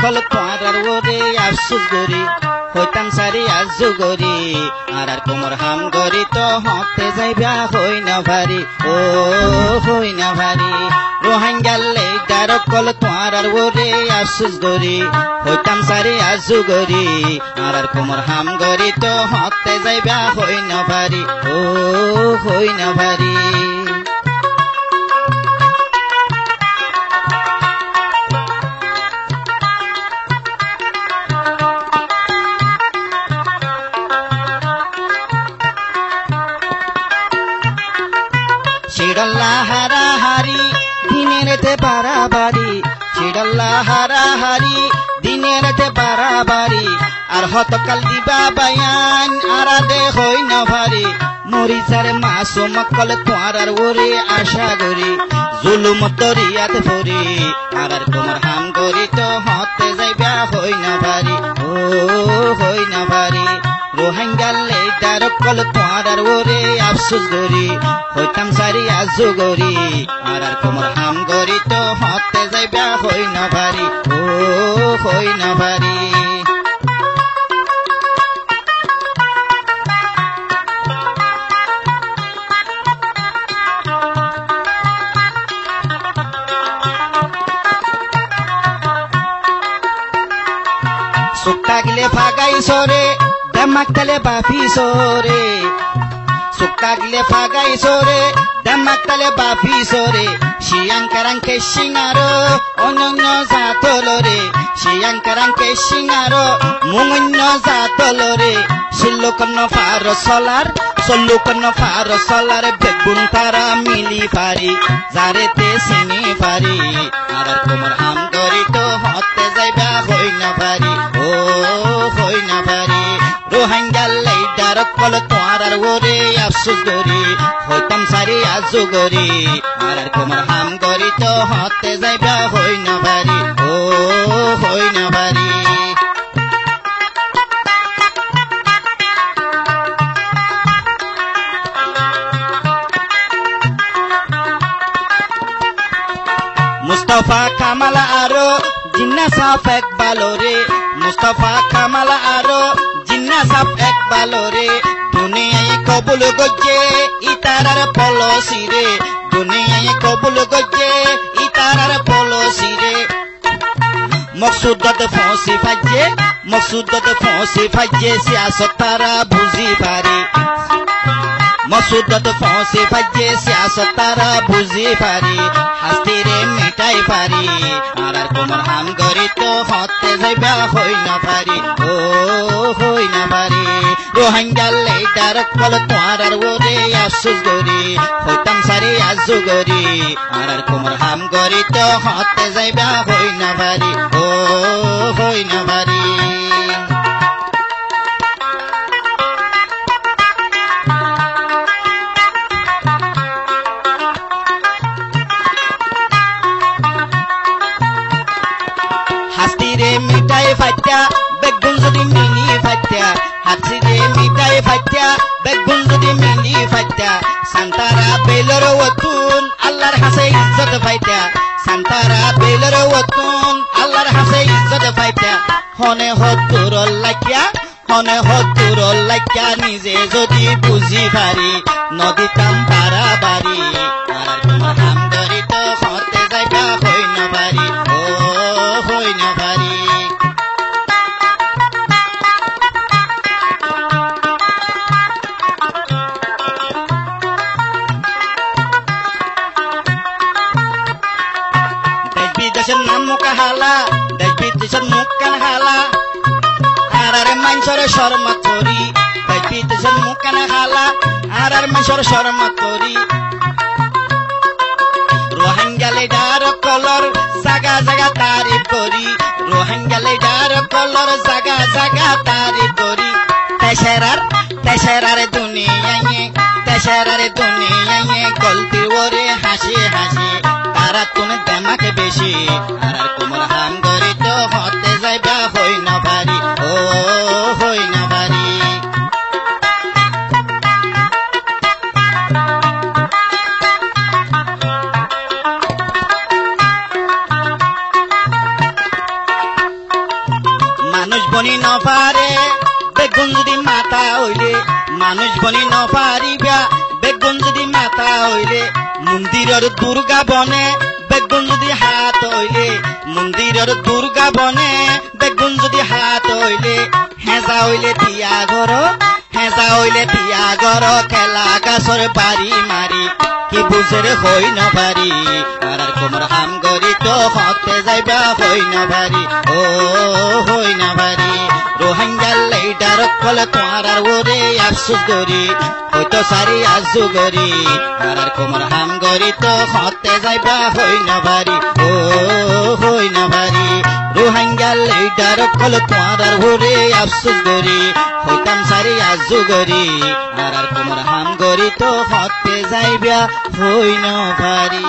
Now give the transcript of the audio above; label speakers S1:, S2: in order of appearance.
S1: Call তোয়ারার ওরে আফসুস গরি হইতাম সারি আজু গরি আর কোমর হাম গরি তো হতে যাইবা হই না ভারি ও হই না ভারি রোহিঙ্গালে ডার কল তোয়ারার ওরে আফসুস গরি হইতাম সারি আজু গরি আর কোমর হাম গরি তো হতে যাইবা হই না ভারি ও হই না ভারি ছিড়ল্লা হারাহারি দিনেরতে বাড়াবাড়ি ছিড়ল্লা হারাহারি দিনেরতে বাড়াবাড়ি আর হতকাল দিবা বায়ান আরাদে হই না ভারি মরিচার মাসুম কল তোয়ারার ওরে আশা গরি জুলুম দরিয়াত ভরি আর কোমর হাম গরি তো হতে যাইবা হই না ভারি ও হই না ভারি রোহিঙ্গালে ডার কল তোয়ারার ওরে আফসুস গরি হইতাম সারি আজু গরি আর কোমর হাম গরি তো হতে যাইবা হই না ভারি ও হই না ভারি সুক্কা গিলে ফাগাই সরে দেমাক তালে বাফি সরে সুক্কা গিলে ফাগাই সরে দেমাক তালে বাফি সরে শিয়াঙ্কারাঙ্কে সিঙারো অনন্য জাতলরে শিয়াঙ্কারাঙ্কে সিঙারো মুঙন্য জাতলরে সুল্লুকন্ন ফার সলার সল্লুকন্ন ফার সলার বেগুন তারা মিলি পারি যারেতে সিনি পারি আর কোমর হাম গরি তো হতে যাইবা হই না পারি ও হই না পারি রোহিঙ্গালে ডার কল তোয়ারার ওরে আফসুস গরি হইতাম সারি আজু গরি আর কোমর হাম গরি তো হতে যাইবা হই না পারি ও হই না পারি মুস্তফা কামাল আরো জিন্না সাফ এক বালোরে মুস্তফা কামাল আরো জিন্না সাফ এক বালোরে দুনিয়ায় কবুল গজ্জে ইতারার পলসি রে দুনিয়ায় কবুল গজ্জে ইতারার পলসি রে মকসুদত ফসি ফাজে সিয়াসত তারা বুঝি পারে মকসুদত ফসি ফাজে সিয়াসত তারা বুঝি পারে হাস্তিরে মিটাই পারি আর কোমর হাম গরি তো হতে যাইবা হই না পারি ও হই না পারি রোহিঙ্গালে ডার কল তোয়ারার ওরে আফসুস গরি হইতাম সারি আজু গরি আর কোমর হাম গরি তো হতে যাইবা হই না পারি ও হই না পারি হাস্তিরে মিটাই ফাইটা বেগুন যদি মিনি ফাইটা হাস্তিরে মিটাই ফাইটা বেগুন যদি মিনি ফাইটা সান্তারা বেলর ওতুন আল্লাহর হাসে ইজ্জত ফাইটা সান্তারা বেলর ওতুন আল্লাহর হাসে ইজ্জত ফাইটা হনে হতুর লাইকা নিজে যদি বুঝি পারি নদীতাম বাড়াবাড়ি আর তোমার হাম গরি তো হতে যাইবা হই না পারি ও হই না পারি দেশ বিদেশের নাম মুখা হালা দেশ বিদেশের মুখ কান হালা আর মাইনসর শর্মা করি দেশ বিদেশের মুখ কান হালা আর মাইনসর শর্মা করি রোহিঙ্গালে ডার কলর জাগা জাগা তারিফ করি রোহিঙ্গালে ডার কলর জাগা জাগা তারিফ করি তেসেরার দুনিয়ায় গলতি ওরে হাসি হাসি তারা তুমি দেমাকে বেশি আর কোমর হাম গরি তো হতে যাইবা হই না পারি ও হই না পারি বনি নপারে বেগুন যদি মাথা হইলে মানুষ বনি নপারিবা বেগুন যদি মাথা হইলে মন্দিরের দুর্গা বনে বেগুন যদি হাত হইলে মন্দিরের দুর্গা বনে বেগুন যদি হাত হইলে হেঁচা হইলে তিয়া ঘর হেঁচা হইলে তিয়া ঘর খেলা গাছর বাড়ি মারি কি বুঝের হই নবারি আর কোমর হাম গরি তো হতে যাইবা হই নবারি ও হই নবারি রোহিঙ্গার লেডার কলে তোমার আর ওরে আফসুস করি হয়তো সারি আজু গরি আর কোমর হাম গরি তো হতে যাইবা হই নবারি ও হই নবারি রোহিঙ্গার লেডার কলে তোমার আর ওরে আফসুস করি হইতাম সারি আজু গরি আর কোমর হাম গরি তো হতে যাইবা হই নবারি।